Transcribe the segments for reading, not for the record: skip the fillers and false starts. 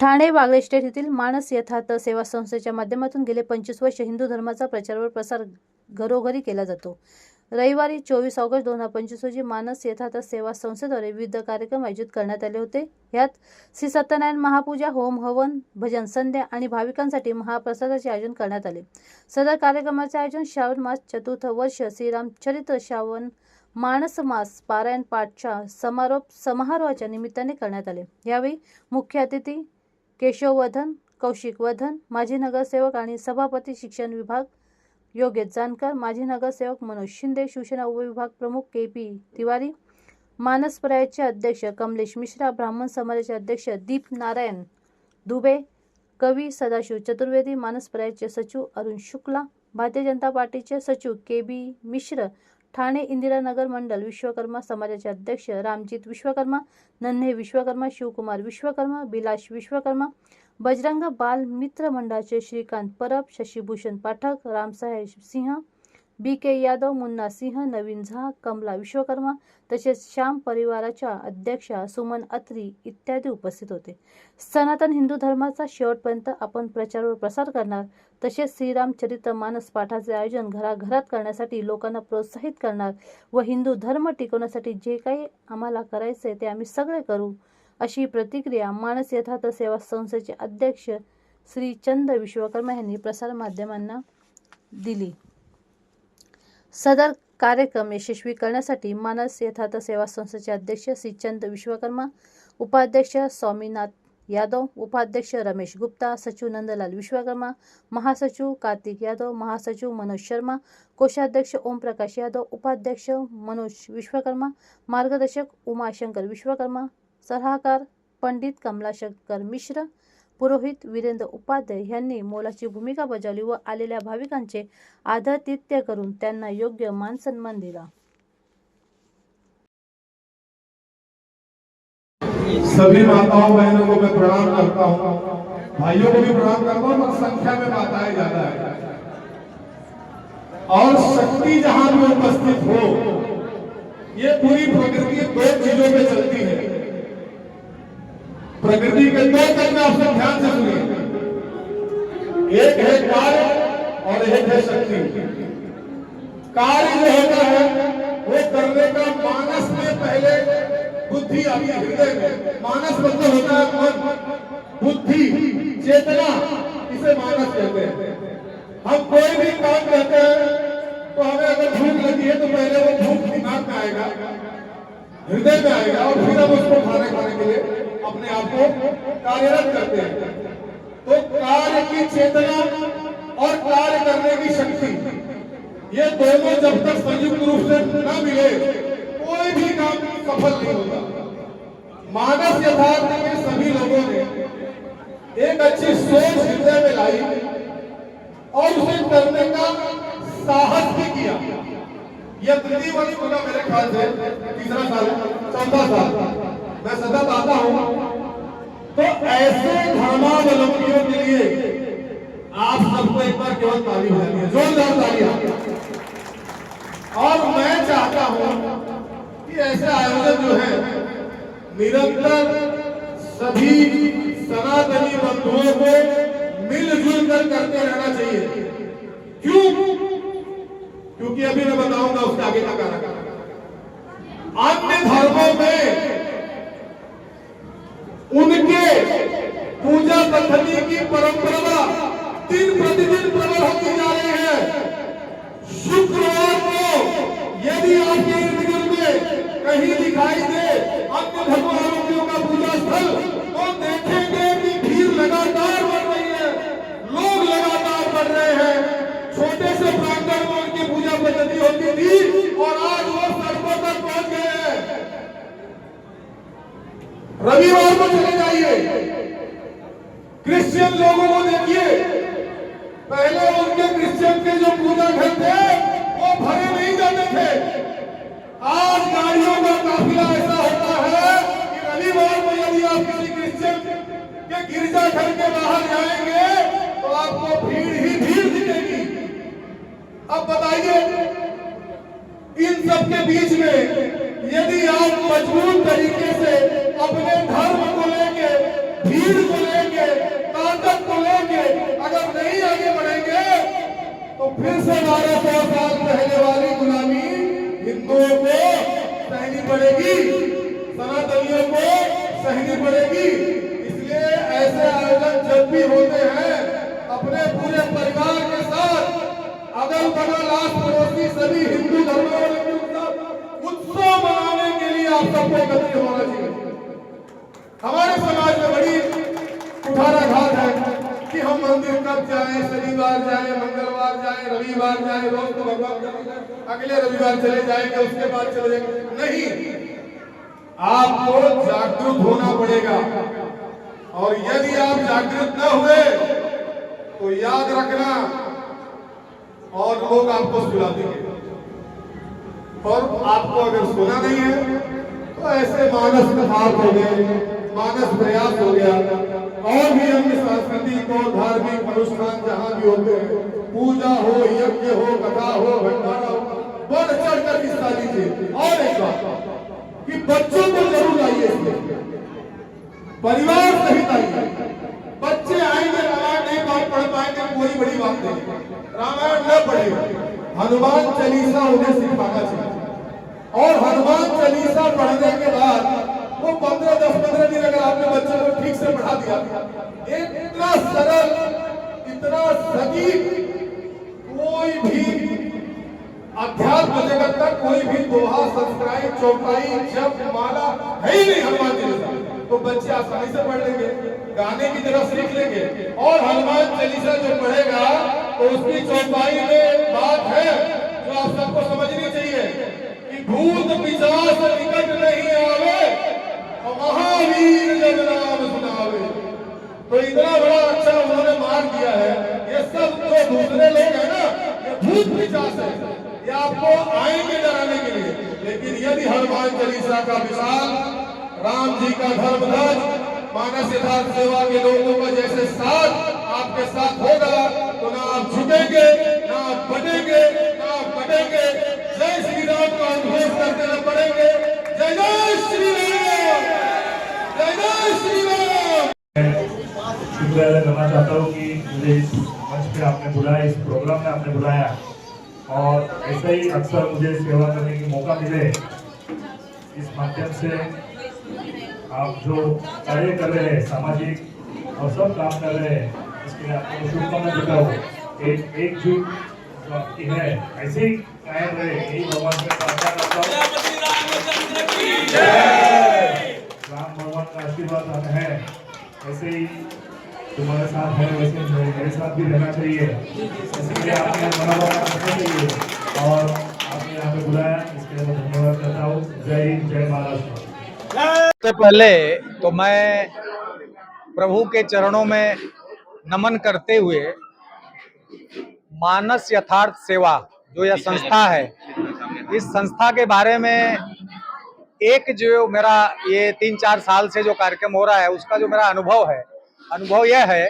Thane Wagle state येथील मानस यथार्थ सेवा संस्थेच्या माध्यमातून गेले 25 वर्ष हिंदू धर्माचा प्रचार व प्रसार घरोघरी केला जातो. रविवारी 24 ऑगस्ट 2025 रोजी मानस यथार्थ सेवा संस्थेद्वारे विविध कार्यक्रम आयोजित करण्यात आले होते. यात श्री सत्यनारायण महापूजा, होम हवन, भजन संध्या आणि भाविकांसाठी महाप्रसादाचे आयोजन करण्यात आले. सदर कार्यक्रमाचे आयोजन श्रावण मास चतुर्थ वर्ष श्रीरामचरित्र श्रावण मानस मास पारायण पाठच्या समारोप समारोहाच्या निमित्ताने करण्यात आले. यावेळी मुख्य अतिथी केशववर्धन, कौशिक वर्धन, माजी नगरसेवक आणि सभापती शिक्षण विभाग योगेश जानकर, माजी नगरसेवक मनोज शिंदे, शिवसेना उपविभाग प्रमुख के.पी. तिवारी, मानस पर्यायचे अध्यक्ष कमलेश मिश्रा, ब्राह्मण समाजाचे अध्यक्ष दीप नारायण दुबे, कवी सदाशिव चतुर्वेदी, मानस पर्यायचे सचिव अरुण शुक्ला, भारतीय जनता पार्टीचे सचिव के.बी. मिश्र, ठाणे इंदिरानगर मंडल विश्वकर्मा समाजाचे अध्यक्ष रामजीत विश्वकर्मा, नन्हे विश्वकर्मा, शिवकुमार विश्वकर्मा, बिलाश विश्वकर्मा, बजरंग बाल मित्र मंडळाचे श्रीकांत परब, शशिभूषण पाठक, रामसाहेब सिंह, बी.के. यादव, मुन्ना सिंह, नवीन झा, कमला विश्वकर्मा तसेच श्याम परिवाराच्या अध्यक्षा सुमन अत्री इत्यादी उपस्थित होते. सनातन हिंदू धर्माचा शेवटपर्यंत आपण प्रचार व प्रसार करणार, तसेच श्रीरामचरित्र मानस पाठाचे आयोजन घराघरात करण्यासाठी लोकांना प्रोत्साहित करणार व हिंदू धर्म टिकवण्यासाठी जे काही आम्हाला करायचे ते आम्ही सगळे करू, अशी प्रतिक्रिया मानस यथार्थ सेवा संस्थेचे अध्यक्ष श्री चंद विश्वकर्मा यांनी प्रसारमाध्यमांना दिली. सदर कार्यक्रम यशस्वी करण्यासाठी मानस यथार्थ सेवा संस्थेचे अध्यक्ष श्री चंद विश्वकर्मा, उपाध्यक्ष स्वामीनाथ यादव, उपाध्यक्ष रमेश गुप्ता, सचिव नंदलाल विश्वकर्मा, महासचिव कार्तिक यादव, महासचिव मनोज शर्मा, कोषाध्यक्ष ओमप्रकाश यादव, उपाध्यक्ष मनोज विश्वकर्मा, मार्गदर्शक उमाशंकर विश्वकर्मा, सलाहकार पंडित कमलाशंकर मिश्र, पुरोहित वीरेंद्र उपाध्याय यांनी मोलाची भूमिका बजावली व आलेल्या भाविकांचे आदरातिथ्य करून त्यांना योग्य मानसन्मान दिला. सभी माताओं बहनों को मैं प्रणाम करता हूँ, भाइयों को भी प्रणाम करता हूँ, पर संख्या में माताएं ज्यादा है और शक्ति जहां भी उपस्थित हो, ये पूरी प्रकृति दो चीजों पे चलती है. प्रकृति के दो तत्व आपसे ध्यान से सुनिए, एक है कार्य और एक है शक्ति. कार्य जो होता है वो करने का मानस में पहले बुद्धि आती है, हृदय में. मानस मतलब होता है मन, बुद्धि, चेतना, इसे मानस कहते हैं. हम कोई भी काम करते हैं तो हमें अगर भूख लगी है तो पहले वो भूख दिमाग में आएगा, हृदय में आएगा और फिर हम उसको खाने के लिए अपने आप को कार्यरत करते हैं. तो कार्य की चेतना और कार्य करने की शक्ति, ये दोनों जब तक संयुक्त रूप से न मिले कोई भी काम सफल नहीं होता. मानस यथार्थ के सभी लोगों ने एक अच्छी सोच हृदय में लाई और उसे करने का साहस भी किया. यह तृतीय वर्ष होगा मेरे ख्याल से, तीसरा साल, चौथा साल मैं सतत आता हूं. तो ऐसे धर्मावलंबियों के लिए आप सबको एक बार केवल ताली हो जाती है, जोरदार तालियां. और मैं चाहता हूं कि ऐसे आयोजन जो है निरंतर सभी सनातनी बंधुओं को मिलजुल कर करते रहना चाहिए. क्यों? क्योंकि अभी मैं बताऊंगा उसके आगे का कारण. अन्य धर्मों में उनके पूजा पद्धति की परंपरा दिन प्रतिदिन प्रबल होती जा रही है. शुक्रवार को यदि आपके इर्द गिर्द में कहीं दिखाई दे अन्य धर्मावलंबियों का पूजा स्थल, तो देखेंगे कि भीड़ लगातार बढ़ रही है, लोग लगातार बढ़ रहे हैं. छोटे से प्रांगण में उनकी पूजा पद्धति होती थी और आज वो सड़कों तक पहुंच गए हैं. रविवार को चले जाइए, क्रिश्चियन लोगों को देखिए, पहले उनके क्रिश्चियन के जो पूजा घर थे वो भरे नहीं जाते थे. आज गाड़ियों का काफिला ऐसा होता है कि रविवार को यदि आप किसी क्रिश्चियन के गिरजा घर के बाहर जाएंगे तो आपको भीड़ ही भीड़ दिखेगी. अब बताइए, इन सब के बीच में यदि आप मजबूत तरीके से अपने धर्म को लेके, भीड़ को लेके फिर से 1200 साल पहले वाली गुलामी हिंदुओं को सहनी पड़ेगी, सनातनियों को सहनी पड़ेगी। इसलिए ऐसे आयोजन जब भी होते हैं अपने पूरे परिवार के साथ अगल बगल आस पड़ोसी सभी हिंदू धर्मावलंबी के साथ उत्सव मनाने के लिए आप सबको एकत्रित होना चाहिए। हमारे समाज में बड़ी कुठाराघात है कि हम मंदिर कब जाएं, शनिवार जाएं, मंगलवार जाएं, रविवार जाएं, रोज तो भगवान का अगले रविवार चले जाएंगे, उसके बाद चले जाएंगे। नहीं, आपको जागरूक होना पड़ेगा और यदि आप जागरूक न हुए तो याद रखना और लोग आपको सुला देंगे। और आपको अगर सुना नहीं है तो ऐसे मानस प्रभाव हो गए, मानस प्रयास हो गया और भी अन्य सांस्कृतिक और धार्मिक अनुष्ठान जहां भी होते हैं, पूजा हो, यज्ञ हो, कथा हो, भंडारा हो, बढ़ चढ़ कर हिस्सा लीजिए। और एक बात कि बच्चों को जरूर आइए, परिवार सहित आइए। बच्चे आएंगे, रामायण नहीं पढ़ पाएंगे, कोई बड़ी बात नहीं, रामायण न पढ़े, हनुमान चालीसा उन्हें सिखाना चाहिए। और हनुमान चालीसा पढ़ने के बाद वो 10-15 दिन अगर आपने बच्चे को ठीक से पढ़ा दिया, इतना सरल, इतना सटीक, कोई भी अध्यात्म जगत का कोई भी दोहा, संस्कृति, चौपाई, जप, माला है ही नहीं हनुमान चालीसा, तो बच्चे आसानी से पढ़ लेंगे, गाने की तरफ सीख लेंगे। और हनुमान चालीसा जो पढ़ेगा तो उसकी चौपाई में बात है जो आप सबको समझनी चाहिए कि भूत पिशाच निकट नहीं आवे और महावीर जब नाम सुनावे। तो इतना बड़ा अच्छा उन्होंने मार दिया है। ये सब जो दूसरे लोग हैं ना, ये भूत पिशाच है, ये आपको आएंगे डराने के लिए। लेकिन यदि हनुमान चालीसा का विशाल राम जी का धर्मध्वज मानस यथार्थ सेवा के लोगों का जैसे साथ आपके साथ होगा तो ना आप झुकेंगे, ना आप बनेंगे, ना आप बनेंगे। जय श्री राम का उद्घोष करते हुए पढ़ेंगे, जय जय श्री राम, जय जय श्री राम। शुक्रिया अदा करना चाहता हूँ कि मुझे इस मंच पे आपने बुलाया, इस प्रोग्राम में आपने बुलाया और ऐसे ही अक्सर मुझे सेवा करने की मौका मिले। इस माध्यम से आप जो कार्य कर रहे हैं, सामाजिक और सब काम कर रहे हैं, इसके लिए आपको शुभकामना देता हूँ। एकजुट जो आपकी है ऐसे ही कायम रहे, यही भगवान से प्रार्थना करता हूँ। राम भगवान का आशीर्वाद हमें है, ऐसे ही तुम्हारे साथ है वैसे मेरे साथ भी रहना चाहिए। इसलिए आपने मनोभावना रखना चाहिए और आपने यहाँ पे बुलाया, इसके लिए मैं धन्यवाद करता हूँ। जय हिंद, जय महाराष्ट्र। सबसे पहले तो मैं प्रभु के चरणों में नमन करते हुए मानस यथार्थ सेवा जो यह संस्था है, इस संस्था के बारे में एक जो मेरा ये 3-4 साल से जो कार्यक्रम हो रहा है उसका जो मेरा अनुभव यह है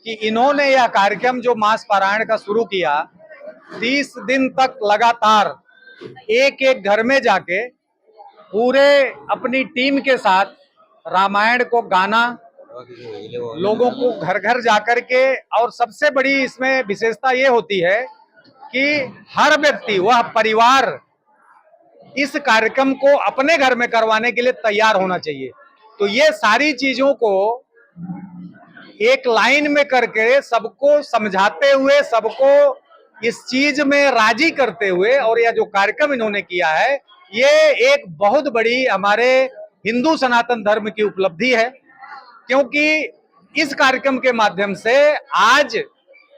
कि इन्होंने यह कार्यक्रम जो मास पारायण का शुरू किया, 30 दिन तक लगातार एक एक घर में जाके पूरे अपनी टीम के साथ रामायण को गाना, लोगों को घर घर जाकर के, और सबसे बड़ी इसमें विशेषता ये होती है कि हर व्यक्ति, वह परिवार इस कार्यक्रम को अपने घर में करवाने के लिए तैयार होना चाहिए। तो ये सारी चीजों को एक लाइन में करके सबको समझाते हुए, सबको इस चीज में राजी करते हुए, और यह जो कार्यक्रम इन्होंने किया है ये एक बहुत बड़ी हमारे हिंदू सनातन धर्म की उपलब्धि है। क्योंकि इस कार्यक्रम के माध्यम से आज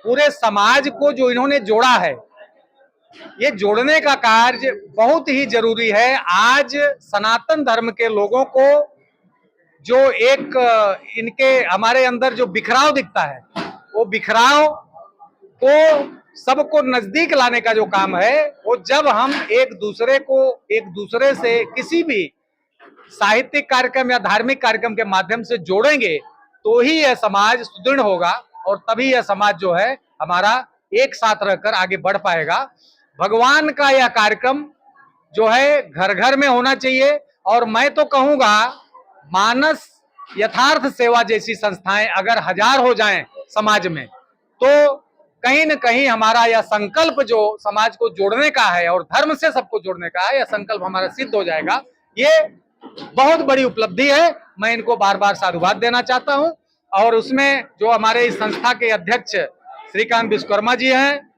पूरे समाज को जो इन्होंने जोड़ा है, ये जोड़ने का कार्य बहुत ही जरूरी है। आज सनातन धर्म के लोगों को जो एक इनके हमारे अंदर जो बिखराव दिखता है, वो बिखराव को सबको नजदीक लाने का जो काम है, वो जब हम एक दूसरे से किसी भी साहित्यिक कार्यक्रम या धार्मिक कार्यक्रम के माध्यम से जोड़ेंगे तो ही यह समाज सुदृढ़ होगा और तभी यह समाज जो है हमारा एक साथ रहकर आगे बढ़ पाएगा। भगवान का यह कार्यक्रम जो है घर घर में होना चाहिए। और मैं तो कहूंगा मानस यथार्थ सेवा जैसी संस्थाएं अगर 1000 हो जाएं समाज में तो कहीं न कहीं हमारा यह संकल्प जो समाज को जोड़ने का है और धर्म से सबको जोड़ने का है, यह संकल्प हमारा सिद्ध हो जाएगा। ये बहुत बड़ी उपलब्धि है। मैं इनको बार बार साधुवाद देना चाहता हूं। और उसमें जो हमारे इस संस्था के अध्यक्ष श्रीकांत विश्वकर्मा जी हैं,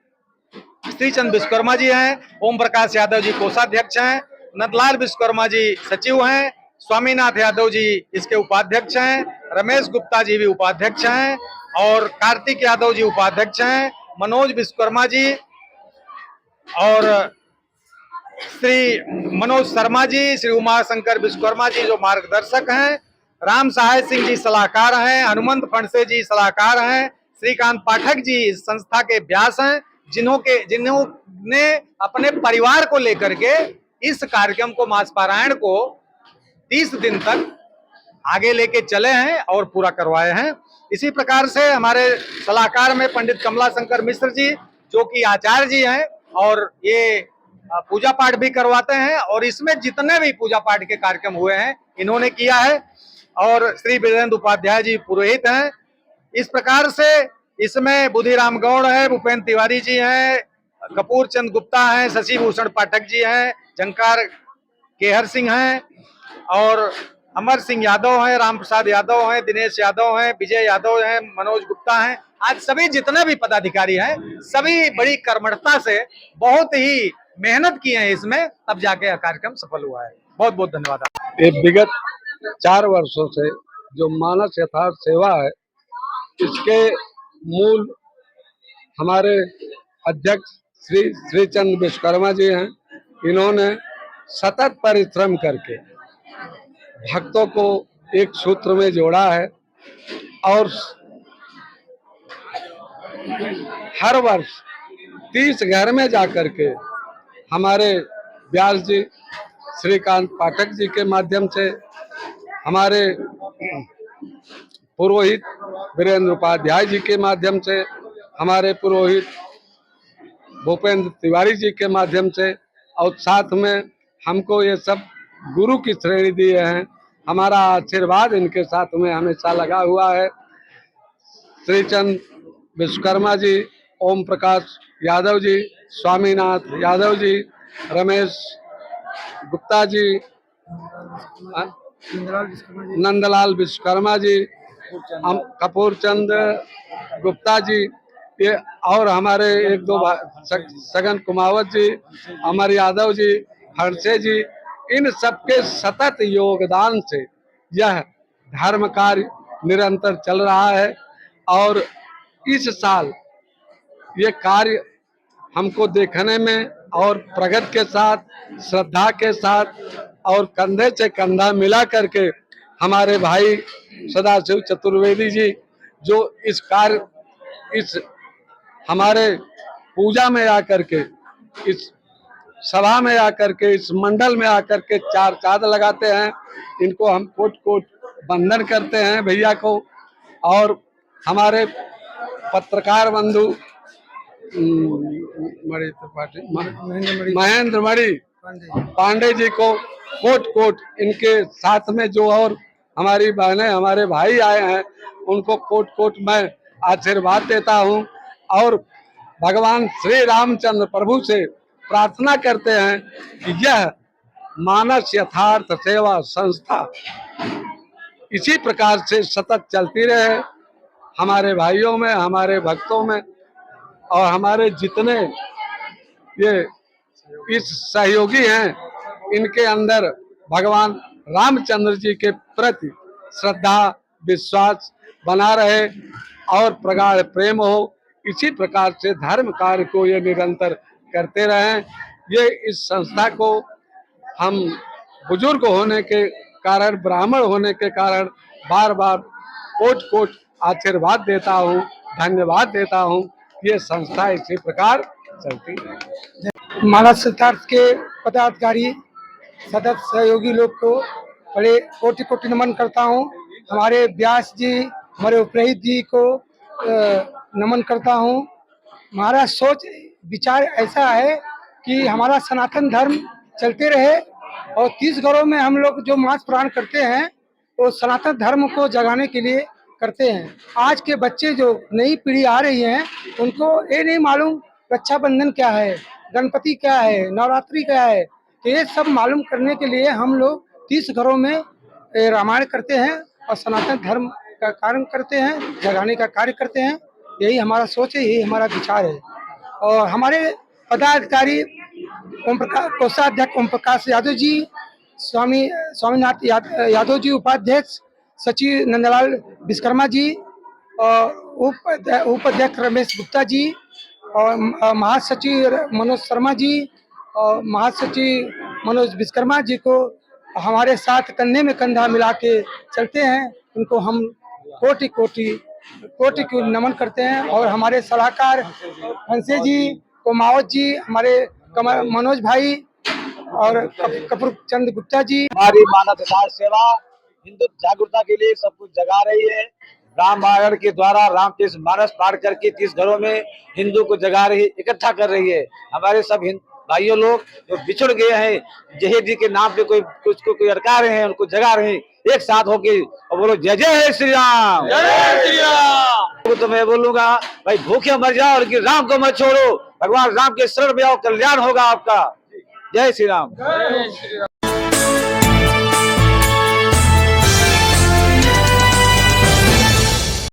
श्रीचंद विश्वकर्मा जी हैं, ओम प्रकाश यादव जी कोषाध्यक्ष हैं, नंदलाल विश्वकर्मा जी सचिव हैं, स्वामीनाथ यादव जी इसके उपाध्यक्ष हैं, रमेश गुप्ता जी भी उपाध्यक्ष हैं और कार्तिक यादव जी उपाध्यक्ष हैं, मनोज विश्वकर्मा जी और श्री मनोज शर्मा जी, श्री उमाशंकर विश्वकर्मा जी जो मार्गदर्शक हैं, राम सहाय सिंह जी सलाहकार हैं, हनुमंत फणसे जी सलाहकार हैं, श्रीकांत पाठक जी इस संस्था के व्यास हैं, जिन्होंने अपने परिवार को लेकर के इस कार्यक्रम को मास पारायण को 30 दिन तक आगे लेके चले हैं और पूरा करवाए हैं। इसी प्रकार से हमारे सलाहकार में पंडित कमला शंकर मिश्र जी जो कि आचार्य जी हैं और ये पूजा पाठ भी करवाते हैं और इसमें जितने भी पूजा पाठ के कार्यक्रम हुए हैं इन्होंने किया है और श्री वीरेंद्र उपाध्याय जी पुरोहित हैं। इस प्रकार से इसमें बुधिराम गौड़ है, भूपेंद्र तिवारी जी हैं, कपूर चंद गुप्ता हैं, शशि भूषण पाठक जी हैं, झंकार केहर सिंह हैं और अमर सिंह यादव हैं, राम प्रसाद यादव हैं, दिनेश यादव हैं, विजय यादव हैं, मनोज गुप्ता हैं। आज सभी जितने भी पदाधिकारी हैं सभी बड़ी कर्मठता से बहुत ही मेहनत की है इसमें, तब जाके यह कार्यक्रम सफल हुआ है। बहुत बहुत धन्यवाद। ये विगत 4 वर्षों से जो मानस यथार्थ सेवा है, इसके मूल हमारे अध्यक्ष श्री श्रीचंद विश्वकर्मा जी हैं। इन्होंने सतत परिश्रम करके भक्तों को एक सूत्र में जोड़ा है और हर वर्ष 30 घर में जाकर के हमारे व्यास जी श्रीकांत पाठक जी के माध्यम से, हमारे पुरोहित वीरेंद्र उपाध्याय जी के माध्यम से, हमारे पुरोहित भूपेंद्र तिवारी जी के माध्यम से और साथ में हमको ये सब गुरु की श्रेणी दिए हैं। हमारा आशीर्वाद इनके साथ में हमेशा लगा हुआ है। श्रीचंद विश्वकर्मा जी, ओम प्रकाश यादव जी, स्वामीनाथ यादव जी, रमेश गुप्ता जी, नंदलाल विश्वकर्मा जी, कपूर चंद गुप्ता जी, ये और हमारे एक दो सगन कुमावत जी, अमर यादव जी, हरसे जी, इन सबके सतत योगदान से यह धर्म कार्य निरंतर चल रहा है। और इस साल ये कार्य हमको देखने में और प्रगति के साथ, श्रद्धा के साथ और कंधे से कंधा मिला करके हमारे भाई सदाशिव चतुर्वेदी जी जो इस कार्य, इस हमारे पूजा में आकर के, इस सभा में आकर के, इस मंडल में आकर के 4 चाँद लगाते हैं, इनको हम कोट कोट वंदन करते हैं भैया को। और हमारे पत्रकार बंधु महेंद्र मणि पांडे जी को कोट कोट, इनके साथ में जो और हमारी बहनें, हमारे भाई आए हैं, उनको कोट कोट मैं आशीर्वाद देता हूं और भगवान श्री रामचंद्र प्रभु से प्रार्थना करते हैं कि यह मानस यथार्थ सेवा संस्था इसी प्रकार से सतत चलती रहे। हमारे भाइयों में, हमारे भक्तों में और हमारे जितने ये इस सहयोगी हैं, इनके अंदर भगवान रामचंद्र जी के प्रति श्रद्धा विश्वास बना रहे और प्रगाढ़ प्रेम हो। इसी प्रकार से धर्म कार्य को ये निरंतर करते रहें। ये इस संस्था को हम बुजुर्ग होने के कारण, ब्राह्मण होने के कारण बार बार कोट कोट आशीर्वाद देता हूँ, धन्यवाद देता हूँ। ये संस्था इसी प्रकार चलती है। मानस यथार्थ के पदाधिकारी सतत सहयोगी लोग को बड़े कोटि कोटि नमन करता हूँ। हमारे व्यास जी, हमारे उपरोहित जी को नमन करता हूँ। हमारा सोच विचार ऐसा है कि हमारा सनातन धर्म चलते रहे और 30 घरों में हम लोग जो मास प्राण करते हैं वो सनातन धर्म को जगाने के लिए करते हैं। आज के बच्चे जो नई पीढ़ी आ रही है उनको ये नहीं मालूम रक्षाबंधन क्या है, गणपति क्या है, नवरात्रि क्या है। तो ये सब मालूम करने के लिए हम लोग 30 घरों में रामायण करते हैं और सनातन धर्म का कार्य करते हैं, जगाने का कार्य करते हैं। यही हमारा सोच है, यही हमारा विचार है। और हमारे पदाधिकारी ओम प्रकाश कोषाध्यक्ष ओम प्रकाश यादव जी, स्वामीनाथ यादव जी उपाध्यक्ष, सचिव नंदलाल विश्वकर्मा जी और उपाध्यक्ष रमेश गुप्ता जी और महासचिव मनोज शर्मा जी और महासचिव मनोज विश्वकर्मा जी को हमारे साथ कंधे में कंधा मिला के चलते हैं। उनको हम कोटि कोटि नमन करते हैं। और हमारे सलाहकार हंसे जी, कोमावत जी, हमारे मनोज भाई और कपूर चंद गुप्ता जी। हमारी मानव समाज सेवा हिंदू जागरूकता के लिए सब कुछ जगा रही है। रामायण के द्वारा रामचरित मानस पाठ करके 30 घरों में हिंदू को जगा रही, इकट्ठा कर रही है। हमारे सब भाइयों लोग जो बिछड़ गए हैं जहेज जी के नाम पे कोई अटका रहे हैं, उनको जगा रहे हैं एक साथ होके। और बोलो जय जय श्री राम, जय श्री राम। तो मैं बोलूंगा भाई भूखे मर जाओ लेकिन राम को मत छोड़ो। भगवान राम के शरण में आओ, कल्याण होगा आपका। जय श्री राम।